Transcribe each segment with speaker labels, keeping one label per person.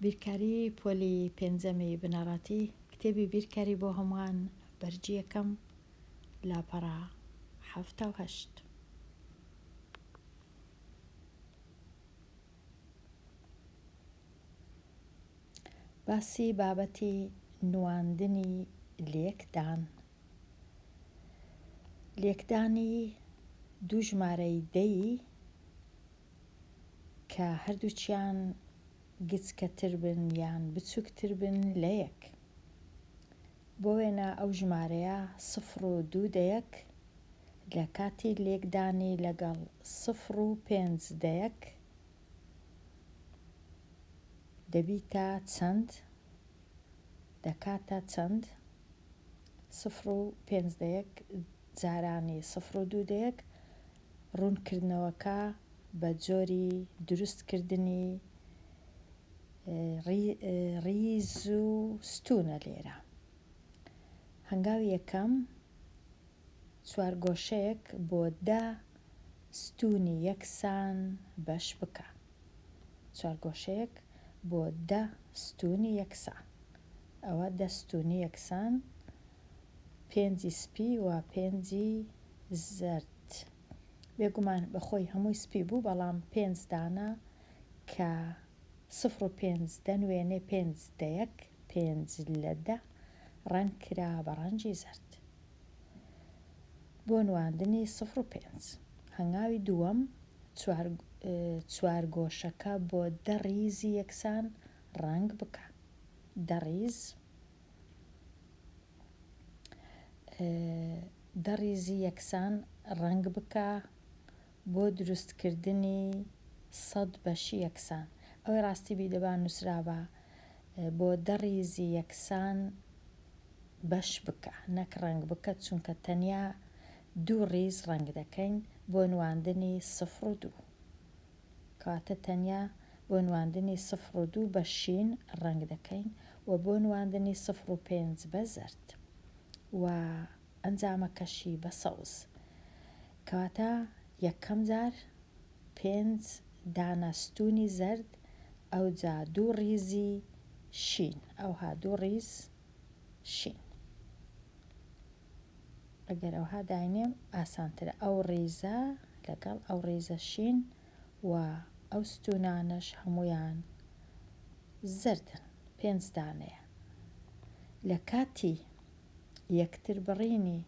Speaker 1: بیرکاری پۆلی پێنجەمی بنەڕەتی کتێبی بیرکاری بۆ هەمووان بەرجی یەکەم لاپەڕە 78. باسی بابەتی نواندنی لێکدان. لێکدانی دوو ژمارەی دەی کە هەردووچیان گچکەتر بن یان بچووکتر بن لە یەک. بۆ وێنە ئەو ژمارەیە 0 و 2 دەیەک لە کاتی لێکدانی لەگەڵ 0 و 5 دەیەک دەبیتە چەند، دەکاتە چەند. 0 و 5 دەیەک جارانی 0 و 2 دەیەک ڕوونکردنەوەکە بە جۆری دروستکردنی ڕیز و ستونە. لێرە هەنگاوی یەکەم چوارگۆشەیەک بۆ 10 ستونی یەکسان بەش بکە. چوارگۆشەیەک بۆ 10 ستونی یەکسان، ئەوە 10 ستونی یەکسان، 5 سپی و 5 زەرد. بێگومان بەخۆی هەمووی سپی بوو، بەڵام 5 دانە کە 0 و 5 دەنوێنێ 5 دەیەک، 5 لە 10 ڕەنگ کرا بە ڕەنگی زەرد بۆ نواندنی 0 و 5. هەنگاوی دووەم چوارگۆشەکە بۆ 10 ڕیزی یەکسان ڕەنگ بکە. 10 ڕیزی یەکسان ڕەنگ بکە بۆ دروستکردنی 100 بەشی یەکسان. ئەوەی ڕاستی بیدەبا نووسرابە بۆ 10 ڕیزی یەکسان بەش بکە، نەک ڕەنگ بکە، چونکە تەنیا 2 ڕیز ڕەنگ دەکەین بۆ نواندنی 0 و 2. کاتە تەنیا بۆ نواندنی 0 و 2 بە شین ڕەنگ دەکەین و بۆ نواندنی 0 و 5 بە زەرد و ئەنجامەکەشی بە سەوز. کەواتە یەکەم جار 5 دانە ستونی زەرد، ئەوجا 2 ڕیزی شین، ئەوها 2 ڕیز شین. ئەگەر ئەوها داینێم ئاسانترە، ئەو ڕیزە لەگەڵ ئەو ڕیزە شین و ئەو ستونانەش هەمویان زەردن، 5 دانەیە. لە کاتی یەکتر بڕینی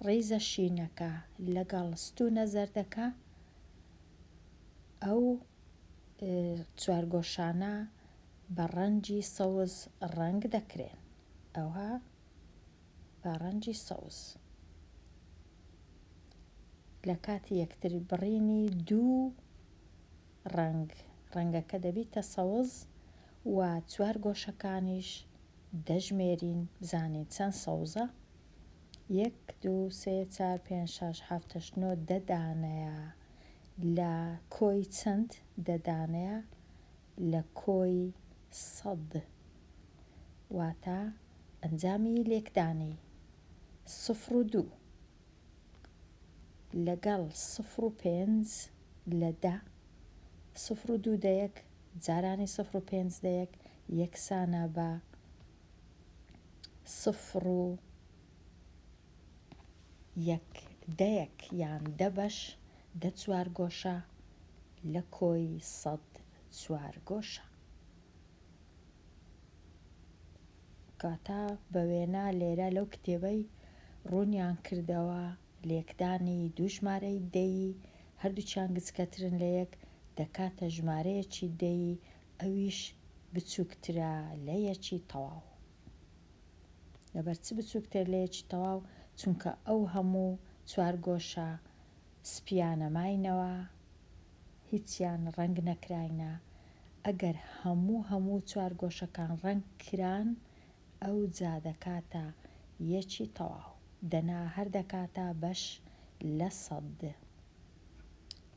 Speaker 1: ڕیزە شینەکە لەگەڵ ستونە زەردەکە، ئەو چوارگۆشانە بە ڕەنگی سەوز ڕەنگ دەکرێن، ئەوها بە ڕەنگی سەوز. لە کاتی یەکتر بڕینی دوو ڕەنگەکە دەبیتە سەوز و چوارگۆشەکانیش دەژمێرین، بزانین چەند سەوزە. 1 2 3 4 5 6 7 8 9 10 دانەیە لە کۆی چەند؟ 10 دانەیە لە کۆی 100. واتە ئەنجامی لێکدانی 0 و 2 لەگەڵ 0 و 5 لە 10. 0 و 2 دەیەک جارانی 0 و 5 دەیەک یەکسانە بە 0 و 1 دەیەک یان 10 بەش 10 چوارگۆشە لە کۆی 100 چوارگۆشە. کاتە بە وێنە لێرە لەو کتێبەی ڕوونیان کردەوە لێکدانی دوو ژمارەی دەی هەردووچیان گچکەترن لە یەک دەکاتە ژمارەیەکی دەی ئەویش بچووکترە لە یەکی تەواو. لەبەر چ بچووکتر لە یەکی تەواو؟ چونکە ئەو هەموو چوارگۆشە سپیانە ماینەوە، هیچیان ڕەنگ نەکراینە. ئەگەر هەموو چوارگۆشەکان ڕەنگ کران، ئەو جا دەکاتە یەکی تەواو، دەنا هەر دەکاتە بەش لە 100.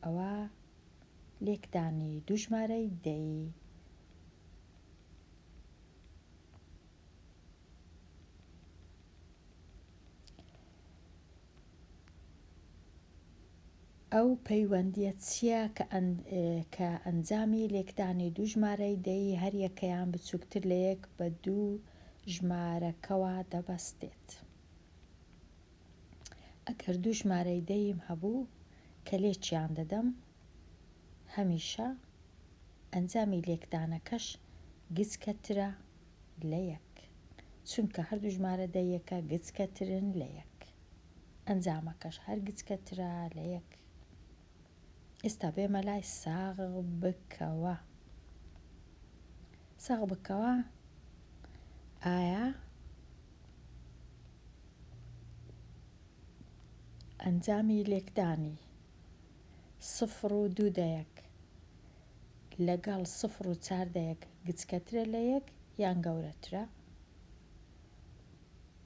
Speaker 1: ئەوە لێکدانی دوو ژمارەی دەی. ئەو پەیوەندیە چییە کە ئەنجامی لێکدانی دوو ژمارەی دەی هەر یەکەیان بچووکتر لە یەک بە دوو ژمارەکەوە دەبەستێت. ئەگەر دوو ژمارەی دەیم هەبوو کە لێکیان دەدەم، هەمیشە ئەنجامی لێکدانەکەش گچکەترە لە یەک، چونکە هەردوو ژمارە دەیەکە گچکەترن لە یەک، ئەنجامەکەش هەر گچکەترە لە یەک. ئێستا بێمە لای ساغ بکەوە. ساغ بکەوە ئایا ئەنجامی لێکدانی 0 و 2 دەیەک لەگەڵ 0 و 4 دەیەک گچکەترە لە یەک یان گەورەترە؟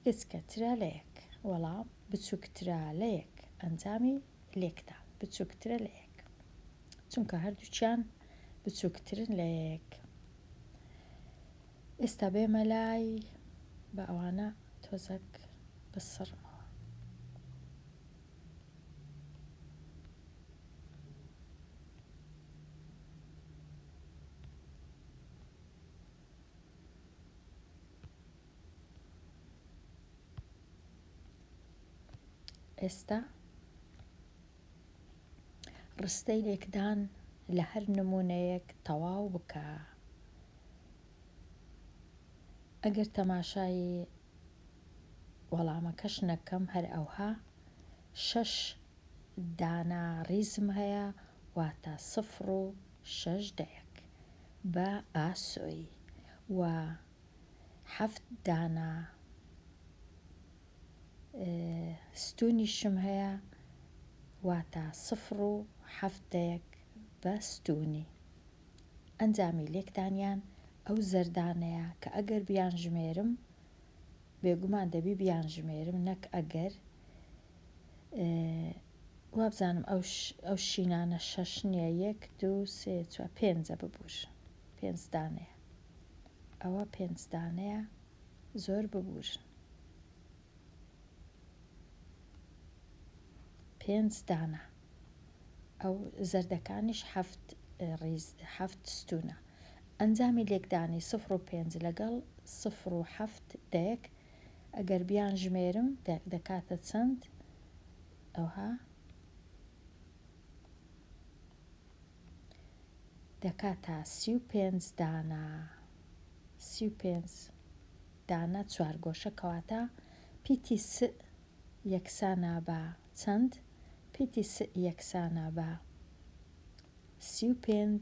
Speaker 1: گچکەترە لە یەک. وەڵام بچووکترە لە یەک. ئەنجامی لێکدان بچووکترە لە یەک، چونکە هەردووچیان بچووکترن لە یەک. ئێستا بێمە لای بە ئەوانە تۆزەک بسڕمەوە. ئێستا ڕستەی لێکدان لە هەر نمونەیەک تەواو بکە. ئەگەر تەماشای وەڵامەکەش نەکەم، هەر ئەوها 6 دانا ڕیزم هەیە، واتە 0 و 6 دەیەک بە ئاسۆی، و 7 دانا ستونیشم هەیە، واتە 0 و 7 دەیەک بە ستونی. ئەنجامی لێکدانیان ئەو زەردانەیە کە ئەگەر بیان ژمێرم بێگومان دەبی بیان ژمێرم، نەک ئەگەر وابزانم ئەو شینانە 6 نییە، 1 2 3 4 5 ببوور، 5 دانەیە، ئەوە 5 دانەیە، زۆر ببوورن، 5 دانە. ئەو زەردەکانیش 7 ستونە. ئەنجامی لێکدانی 0 و 5 لەگەڵ 0 و 7 دەیەک ئەگەر بیان ژمێرم دەکاتە چەند؟ ئەوها دەکاتە 35 دانە. 35 دانە چوارگۆشە، کەواتە پیتی س یەکسانە بە چەند؟ پیتی س یەکسانە بە 35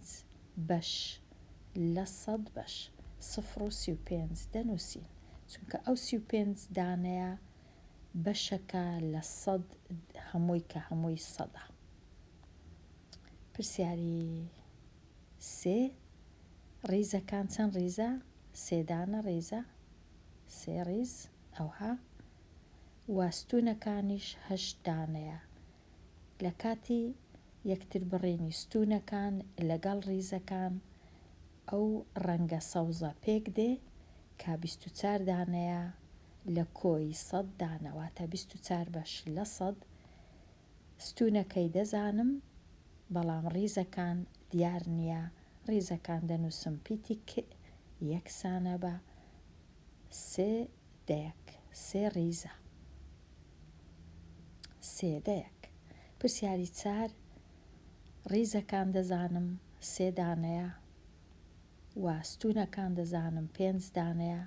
Speaker 1: بەش لە 100 بەش. 0 و 35 دەنووسین، چونکە ئەو 35 دانەیە بەشەکە لە 100 هەمووی، کە هەمووی 100ە. پرسیاری 3 ڕیزەکان چەند ڕیزە؟ 3 دانە ڕیزە، 3 ڕیز ئەوها، واستونەکانیش 8 دانەیە. لە کاتی یەکتر بڕینی ستونەکان لەگەڵ ڕیزەکان ئەو ڕەنگە سەوزە پێک دێ کا 24 دانەیە لە کۆی 100 دانەواتە 24 بەش لە 100. ستونەکەی دەزانم، بەڵام ڕیزەکان دیار نییە. ڕیزەکان دەنووسم پیتی ک یەکسانە بە 3 دەیەک، 3 ڕیزە، 3 دەیەک. پرسیاری 4 ڕیزەکان دەزانم 3 دانەیە، و ستونەکان دەزانم 5 دانەیە.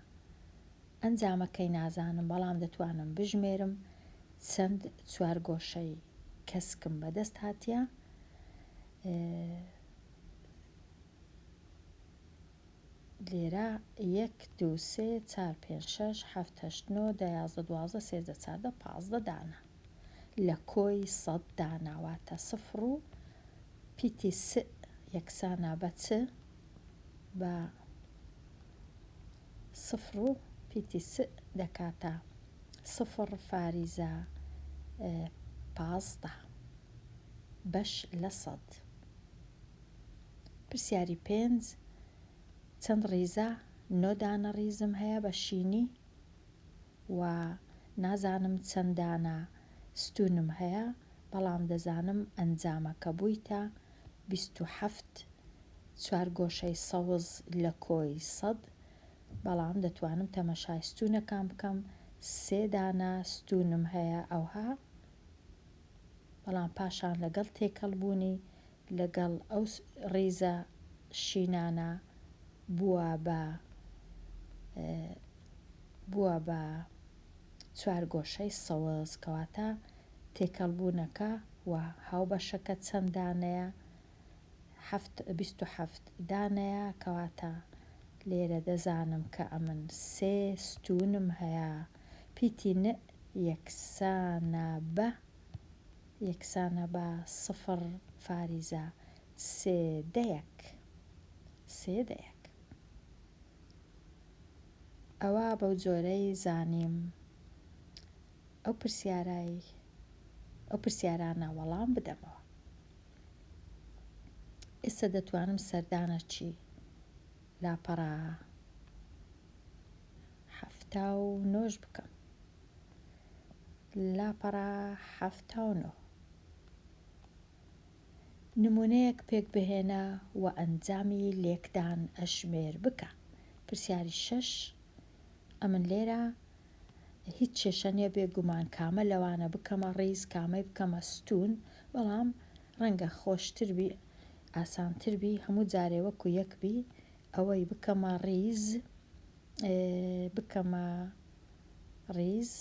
Speaker 1: ئەنجامەکەی نازانم، بەڵام دەتوانم بژمێرم چەند چوارگۆشەی کەسکم بەدەست هاتیە. لێرە 1 2 3 4 5 6 7 8 9 10 11 12 13 14 15 دانە لە کۆی 100 داناواتە 0 و پیتی س یەکسانە بە چ؟ بە 0 و پیتی س دەکاتە 0 فاریزە 15 بەش لە 100. پرسیاری 5 چەند ڕیزە؟ 9 دانە ڕیزم هەیە بە شینی، و نازانم چەند دانە ستونم هەیە، بەڵام دەزانم ئەنجامەکە بوویتە 27 چوارگۆشەی سەوز لە کۆی 100. بەڵام دەتوانم تەمەشای ستوونەکان بکەم 3 دانە ستونم هەیە ئەوها. بەڵام پاشان لەگەڵ تێکەڵبوونی لەگەڵ ئەو ڕیزە شینانە بووە بە چوارگۆشەی سەوز، کەواتە تێکەڵبوونەکە و هاوبەشەکە چەند دانەیە 27 دانەیە، کەواتە لێرە دەزانم کە ئەمن 3 ستونم هەیە. پیتی ن یەکسانە بە 0 فاریزە 3 دەیەک. ئەوە بەو جۆرەی زانیم ئەو پرسیارانە وەڵام بدەمەوە. ئێستا دەتوانم سەردانە چی لاپەڕە 79 بکەم. لاپەڕە 79 نمونەیەک پێک بهێنە و ئەنجامی لێکدان ئەشمێر بکە. پرسیاری 6 ئەمن لێرە هیچ کێشەنیە بێگومان کامە لەوانە بکەمە ڕیز کامەی بکەمە ستون، بەڵام ڕەنگە خۆشتربی ئاسانتربی هەموو جارێ وەکو یەکبی ئەوەی بکەمە ڕیز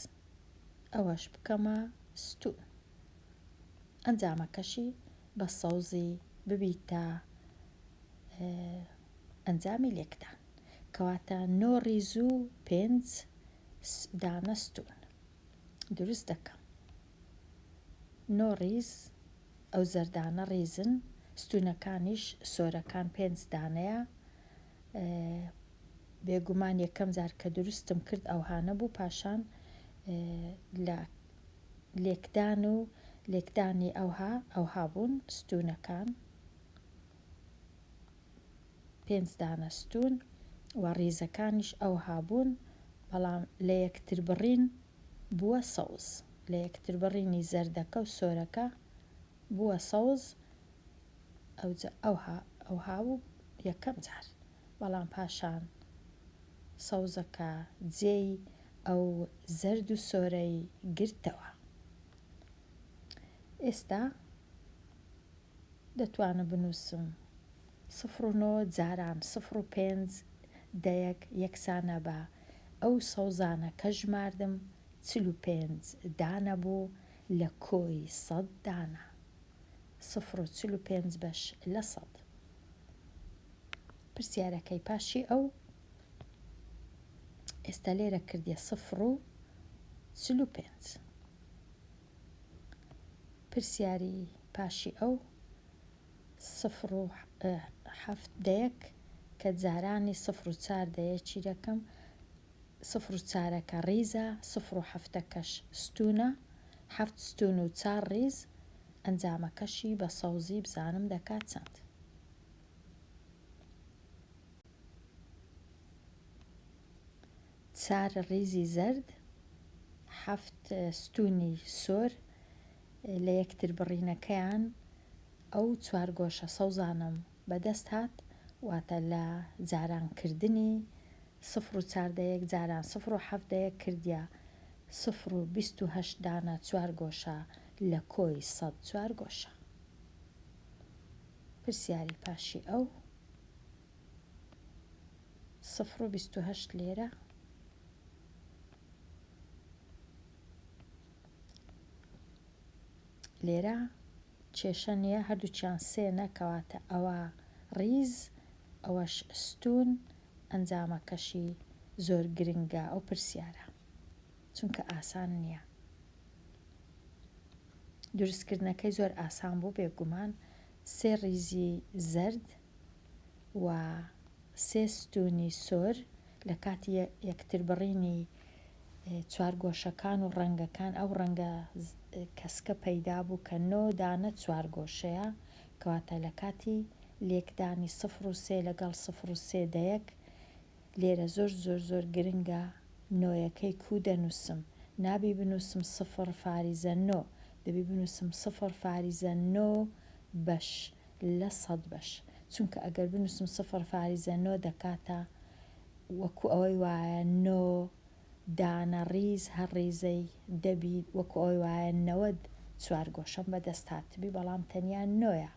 Speaker 1: ئەوەش بکەمە ستون، ئەنجامەکەشی بە سەوزی ببیتە ئەنجامی لێکدان، کەواتە 9 ڕیز و 5 دانە ستون. دروست دەکەم 9 ڕیز، ئەو زەردانە ڕیزن، ستونەکانیش سۆرەکان 5 دانەیە. بێگومان یەکەم جار کە دروستم کرد ئەوهانە بوو، پاشان لە لێکدانی ئەوها بوون ستونەکان 5 دانە ستون و ڕیزەکانیش ئەوها بوون، بەڵام لە یەکتر بڕین بووە سەوز، لە یەکتر بڕینی زەردەکە و سۆرەکە بووە سەوز. ئەوها بوو یەکەم جار، بەڵام پاشان سەوزەکە جێی ئەو زەرد و سۆرەی گرتەوە. ئێستا دەتوانم بنووسم 0 و 9 جاران 0 و 5 دەیەک یەکسانە بە ئەو سەوزانە کە ژماردم 45 دانە بوو لە کۆی 100 دانە. 0 و 45 بەش لە 100. پرسیارەکەی پاشی ئەو ئێستا لێرە کردیە 0 و 45. پرسیاری پاشی ئەو 0 و 7 دەیەک کە جارانی 0 و 4 دەیەکی دەکەم. 0 و 4ەکە ڕیزە، 0 و 7ەکەش ستونە، 7 ستون و 4 ڕیز، ئەنجامەکەشی بە سەوزی بزانم دەکات چەند. چار ڕیزی زەرد، 7 ستونی سۆر لە یەکتر بڕینەکەیان ئەو چوارگۆشە سەوزانم بەدەست هات، واتە لە جارانکردنی 0 و 4 دەیەک جاران 0 و 7 دەیەک کردیا 0 و 28 دانە چوارگۆشە لە کۆی 100 چوارگۆشە. پرسیاری پاشی ئەو 0 و 28 لێرە کێشە نییە، هەردووچیان سێنە، کەواتە ئەوە ڕیز ئەوەش ستون، ئەنجامەکەشی زۆر گرنگە ئەو پرسیارە چونکە ئاسان نییە. دروستکردنەکەی زۆر ئاسان بوو بێگومان. 3 ڕیزی زەرد و 3 ستونی سۆر لە کاتی یەکتر بڕینی چوارگۆشەکان و ڕەنگەکان ئەو ڕەنگە کەسکە پەیدا بوو کە 9 دانە چوارگۆشەیە، کەواتە لە کاتی لێکدانی 0 و 3 لەگەڵ 0 و 3 دەیەک لێرە زۆر گرنگە نۆیەکەی کوو دەنووسم. نابی بنووسم 0 فاریزە 9، دەبی بنووسم 0.9/100 چونکە ئەگەر بنووسم 0.9 دەکاتە وەکو ئەوەی وایە 9 دانە ڕیز هەر ڕیزەی دەبی وەکو ئەوەی وایە 94 گۆشەم بەدەست هاتبی بەڵام تەنیا 9ە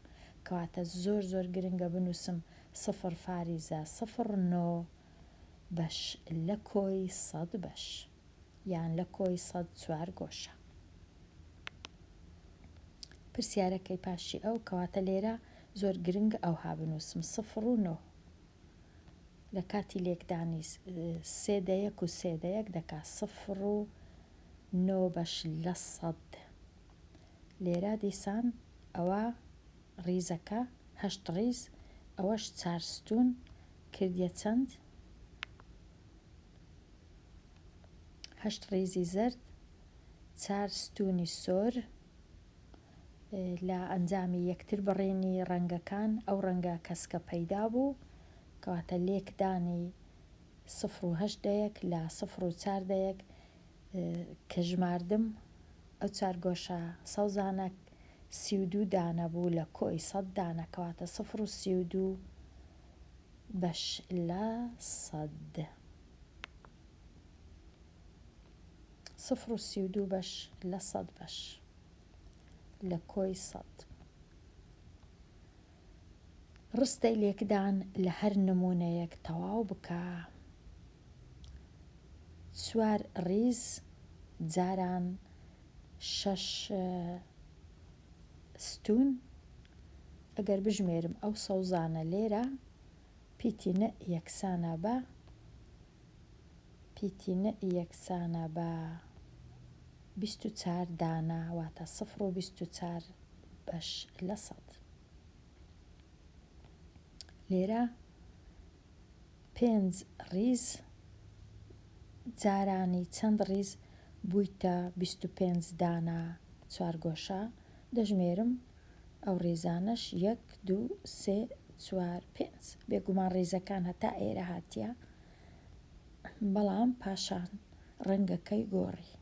Speaker 1: کەواتە زۆر گرنگە بنووسم 0.09 بەش لە کۆی 100 بەش یان لە کۆی 104 گۆشە. پرسیارەکەی پاشی ئەو کەواتە لێرە زۆر گرنگە ئەوها بنووسم 0 و 9 لە کاتی لێکدانی 3 و 3 دەکا 0.9 بەش لە 100 لێرە دیسان ئەوە ڕیزەکە 8 ڕیز ئەوەش 4 ستون کردیە چەند 8 ڕیزی زرد 4 ستونی سۆر لە ئەنجامی یەکتر بڕێنی ڕەنگەکان ئەو ڕەنگە کەسکە پەیدا بوو کەواتە لێکدانی 0.8 لە 0.4 کە ژماردم ئەو 4 گۆشە سەوزانە 32 دانە بوو لە کۆی 100 دانە کەواتە 0.32 بەش لە 100 0.32 بەش لە 100 بەش لە کۆی 100. ڕستەی لێکدان لە هەر نمونەیەک تەواو بکە 4 ڕیز جاران 6 ستون ئەگەر بژمێرم ئەو سەوزانە لێرە پیتینە یەکسانە بە 24 دانە واتە 0.24 بەش لە 100 لێرە 5 ڕیز جارانی چەند ڕیز بوویتە 25 دانە 4 گۆشە دەژمێرم ئەو ڕێزانش 1 2 3 4 5 بێگومان ڕێزەکان هەتا ئێرە هاتیە بەڵام پاشان ڕەنگەکەی گۆڕی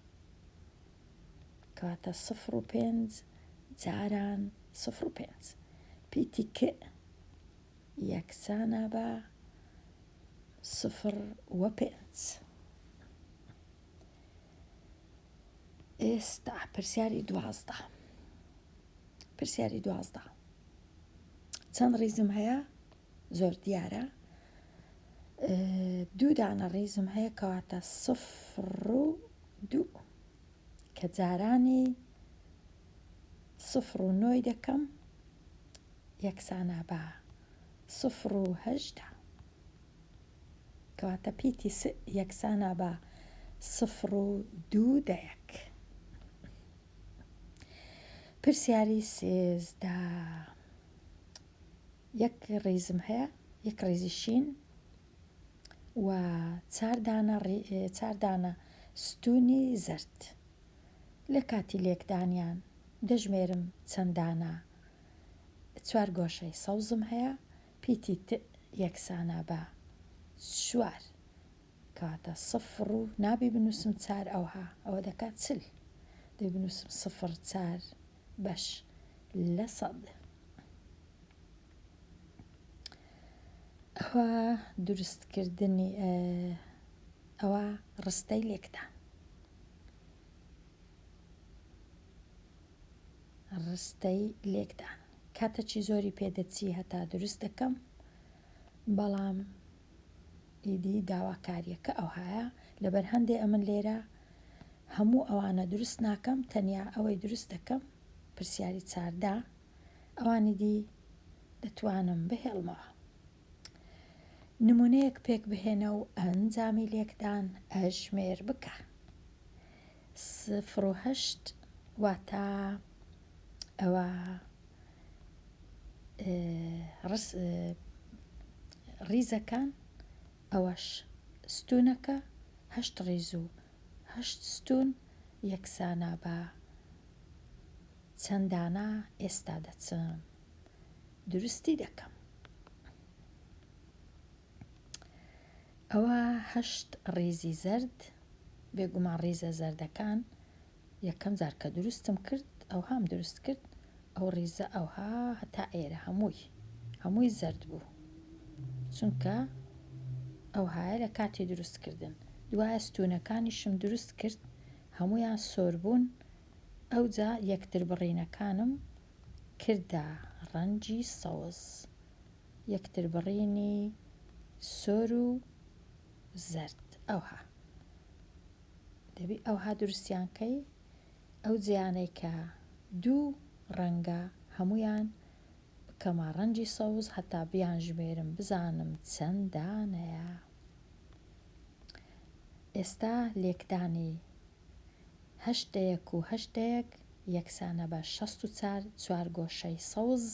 Speaker 1: کەواتە 0.5 جاران 0.5 پیتی کە یەکسانە بە 0.5. ئێستا پرسیاری 12 چەند ڕیزم هەیە زۆر دیارە 2 دانە ڕیزم هەیە کەواتە 0.2 کە جارانی 0.9 دەکەم یەکسانە بە 0.8 کەواتە پیتی یەکسانە بە 0.2 دەیەک. پرسیاری 13 یەک ڕیزم هەیە یەک ڕیزی شین و 4 دانە ستونی زرد لە کاتی لێکدانیان دەژمێرم چەندانە 4 گۆشەی سەوزم هەیە پیتی یەکسانە بە 4 کەواتە 0 و نابی بنووسم 4 ئەوها ئەوە دەکات چل دەی بنووسم 0.4 بەش لە 100. ئەوە دروستکردنی ئەوە ڕستەی لێکدان کاتەچی زۆری پێدەچی هەتا دروست دەکەم بەڵام ئیدی داواکاریەکە ئەوهایە لەبەر هەندێ ئەمن لێرە هەموو ئەوانە دروست ناکەم تەنیا ئەوەی دروست دەکەم پرسیاری 14 ئەوانی دی دەتوانم بهێڵمەوە نمونەیەک پێک بهێنە و ئەنجامی لێکدان ئەژمێر بکە 0.8 واتە ئەوە ڕیزەکان ئەوەش ستونەکە 8 ڕیز و 8 ستون یەکسانە بە چەندانە ئێستا دەچم دروستی دەکەم ئەوە 8 ڕیزی زرد بێگومان ڕیزە زەردەکان یەکەم جار کە دروستم کرد ئەوهام دروست کرد ئەو ڕیزە ئەوها هەتا ئێرە هەمووی زەرد بوو چونکە ئەوهایە لە کاتی دروستکردن دوایە ستوونەکانیشم دروست کرد هەمویان سۆر بوون ئەوجا یەکتر بڕینەکانم کردە ڕەنگی سەوز یەکتر بڕینی سۆر و زەرد ئەوها دەبی ئەوها دروستیانکەی ئەو جیانەی کە دوو ڕەنگە هەمویان بکەمە ڕەنگی سەوز هەتا بیانژمێرم بزانم چەندانەیە ئێستا لێکدانی هەشتەیەک و هەشتەیەک یەکسانە بە 64 چوارگۆشەی سەوز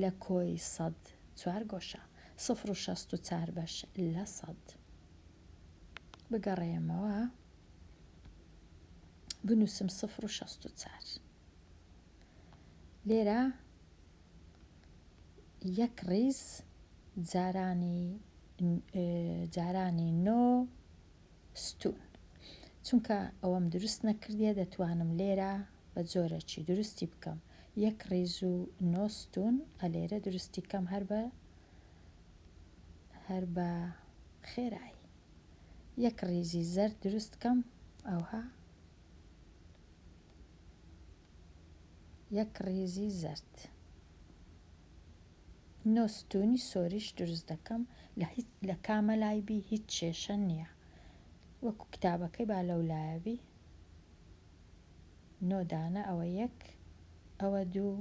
Speaker 1: لە کۆی سەد چوارگۆشە 0.64 بەش لە سەد بگەڕێمەوە بنووسم 0.64 لێرە یەک ڕیز جارانی نۆ ستون چونکە ئەوەم دروست نەکردیە دەتوانم لێرە بە جۆرەکی دروستی بکەم یەک ڕیز و نۆ ستون ئەلێرە دروستی کەم هەر بە خێرایی یەک ڕیزی زەرد دروست کەم ئەوها یەک ڕیزی زەرد نۆ ستونی سۆریش دروست دەکەم لە کامە لایبی هیچ کێشە نییە وەکو کتابەکەی با لەولایەبی نۆ دانە ئەوە یەک ئەوە دوو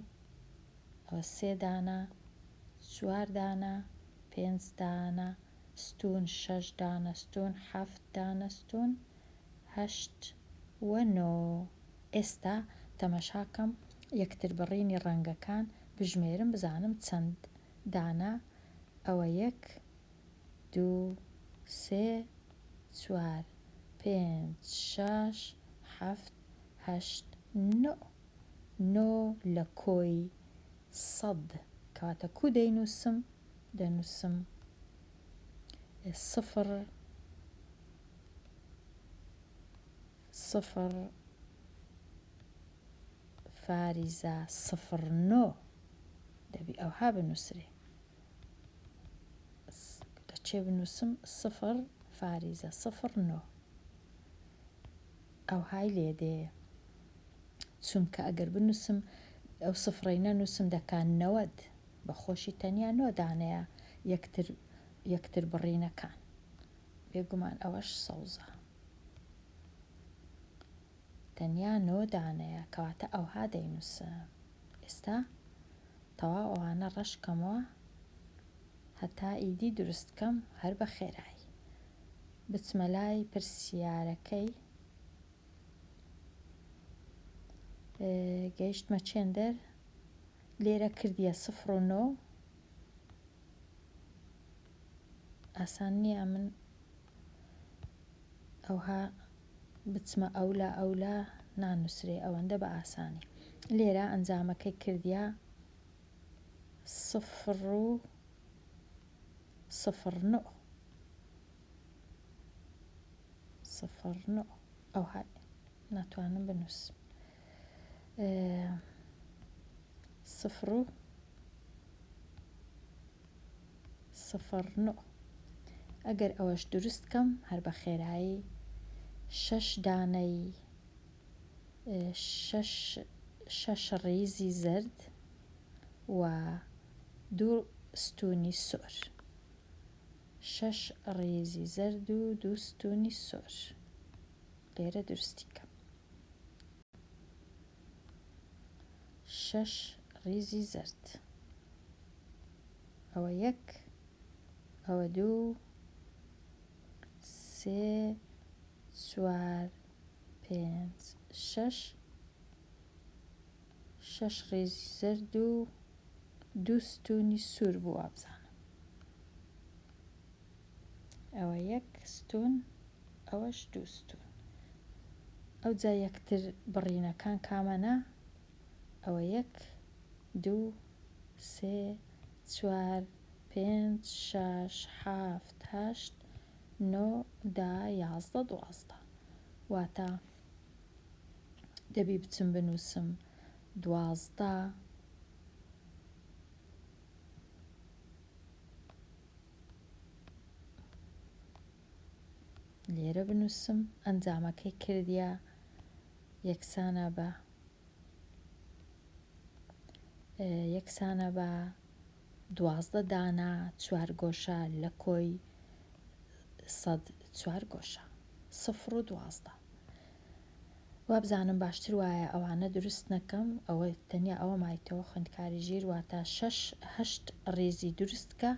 Speaker 1: ئەوە سێ دانە چوار دانە پێنج دانە ستون شەش دانە ستون حەفت دانە ستون هەشت و نۆ ئێستا تەمەشاکەم یەکتر بڕینی ڕەنگەکان بژمێرم بزانم چەند دانە ئەوە یەک دوو سێ چوار پێنج شەش حەفت هەشت نۆ لە کۆی سەد کەواتە کو دەنووسم سفر فاریزە 0.9 دەبی ئەوها بنووسێ دەچێ بنووسم 0 فاریزە 0.9 ئەوهای لێدێ چونکە ئەگەر بنووسم ئەو سفرەی نەنووسم دەکات 90 بەخۆشی تەنیا نۆ دانەیە یەکتر بڕینەکان بێگومان ئەوەش سەوزە تەنیا نۆ دانەیە کەواتە ئەوها دەینووسم ئێستا تەواو ئەوانە ڕەشکەمەوە هەتا ئیدی دروستکەم هەر بە خێرایی بچمە لای پرسیارەکەی گەیشتمە چێندەر لێرە کردیە 0.9 ئاسان نییە من ئەوها بچمە ئەولا نانووسێ ئەوەندە بە ئاسانی لێرە ئەنجامەکەی کردیە 0.09 ئەوها ناتوانم بنووسم 0.09 ئەگەر ئەوەش دروستکەم هەر بە خێرایی 6 دانەی 6 ڕیزی زەرد و 2 ستونی سۆر 6 ڕیزی زەرد و 2 ستونی سۆر لێرە دروستی کەم 6 ڕیزی زەرد ئەوە یەک ئەوە دوو سێ چوار پێنج شەش 6 ڕیزی زەرد و 2 ستونی سوور بوو وابزانم ئەوە یەک ستون ئەوەش 2 ستون ئەو جا یەکتر بڕینەکان کامەنە ئەوە یەک دوو سێ چوار پێنج شەش حەفت هەشت نۆ دا یازدە دوازدە واتە دەبی بچم بنووسم 12 لێرە بنووسم ئەنجامەکەی کردیە یەکسانە بە 12 دانە چوارگۆشە لە کۆی 104 گۆشە 0 و 12. وابزانم باشتر وایە ئەوانە دروست نەکەم، ئەوە تەنیا ئەوە مایتەوە خوێندکاری ژیر واتە 6-8 ڕێزی دروستکە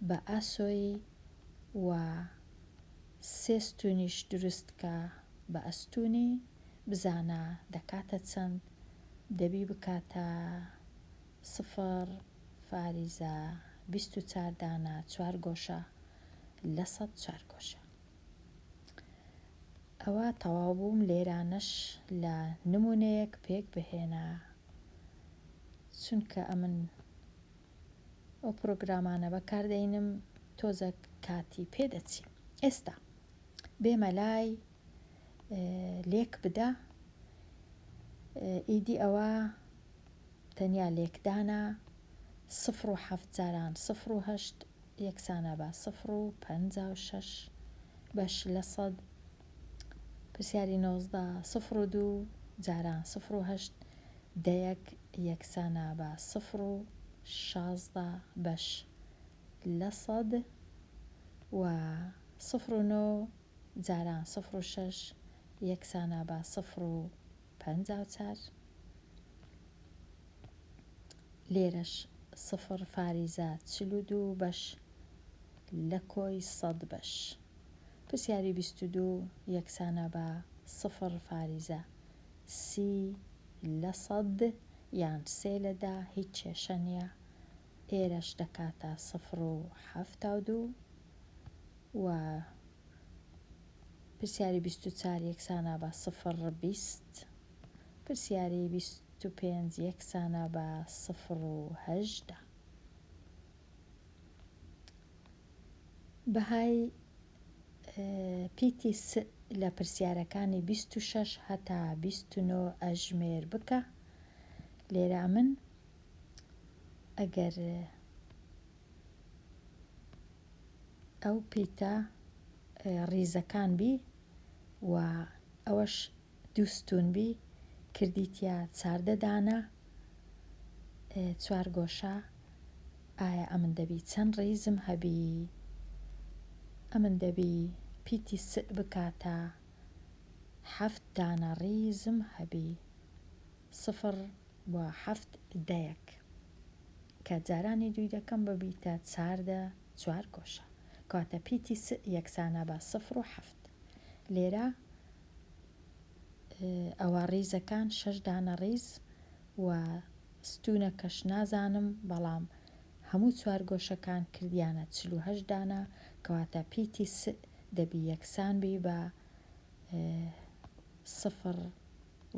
Speaker 1: بە ئاسۆی و 3 ستونیش دروستکە بە ئەستونی بزانە دەکاتە چەند دەبی بکاتە 0 فاریزە 24 دانە 4 گۆشە لە 104 گۆشە. ئەوە تەواو بووم. لێرانەش لە نمونەیەک پێک بهێنە چونکە ئەمن ئەو پرۆگرامانە بەکاردەینم تۆزە کاتی پێدەچی. ئێستا بێمە لای لێک بدە. ئیدی ئەوە تەنیا لێکدانە 0 و 7 جاران 0 و 8 یەکسانە بە 0 و 56 بەش لە 100. پرسیاری 19 0 و 2 جاران 0 و 8 دەیەک یەکسانە بە 0 و 16 بەش لە 100 و 0 و 9 جاران 0 و 6 یەکسانە بە 0 و 54. لێرەش 0 فاریزە 42 بەش لە کۆی 100 بەش. پرسیاری 22 یەکسانە بە 0 فاریزە 30 لە 100 یان 3 لەدا هیچ کێشە نییە. ئێرەش دەکاتە 0 و 72 و پرسیاری 24 یەکسانە بە 0 20. پرسیاری 25 یەکسانە بە 0 و 18. بەهای پیتی س لە پرسیارەکانی 26 هەتا 29 ئەژمێر بکە. لێرە من ئەگەر ئەو پیتە ڕیزەکان بی و ئەوەش دووستون بی کردیتە 14 دانە 4 گۆشە، ئایا ئەمن دەبی چەند ڕیزم هەبی؟ ئەمن دەبی پیتی س بکاتە 7 دانە ڕیزم هەبی 0 و 7 دەیەک کە جارانی دوی دەکەم ببیتە 14 4 گۆشە کاتە پیتی س یەکسانە بە 0 و 7. لێرە ئەوە ڕیزەکان 6 دانە ڕیز و ستونەکەش نازانم، بەڵام هەموو 4 گۆشەکان کردیانە 48 دانە کەواتە پیتی س دەبی یەکسان بی بە 0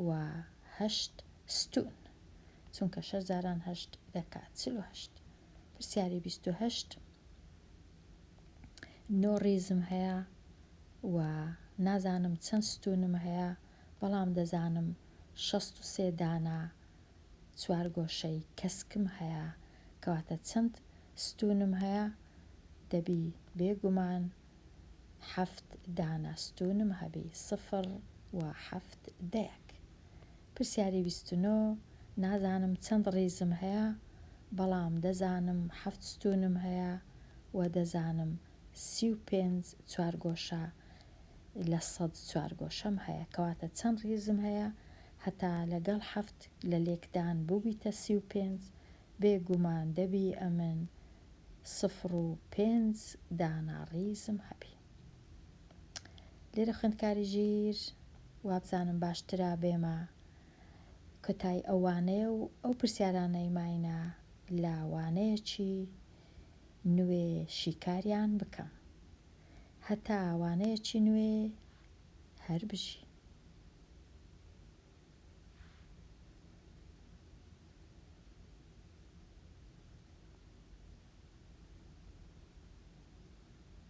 Speaker 1: و 8 ستون چونکە 6 جاران 8 دەکات 48. پرسیاری 28 9 ڕیزم هەیە و نازانم چەند ستونم هەیە، بەڵام دەزانم 63 دانە 4 گۆشەی کەسکم هەیە کەواتە چەند ستونم هەیە دەبی بێگومان 7 دانە ستونم هەبی 0 و 7 دەیەک. پرسیاری 29 نازانم چەند ڕیزم هەیە، بەڵام دەزانم 7 ستونم هەیە و دەزانم 35 4 گۆشە لە 100 4 گۆشەم هەیە کەواتە چەند ڕیزم هەیە هەتا لەگەڵ 7 لە لێکدان بووبیتە 35 بێگومان دەبی ئەمن 0 و 5 دانە ڕیزم هەبی. لێرە خوێندکاری ژیر وابزانم باشترا بێمە کۆتای ئەوانەیە و ئەو پرسیارانەی ماینە لە وانەیەکی نوێ شیکاریان بکەم هەتا وانەیەکی نوێ هەر بژی.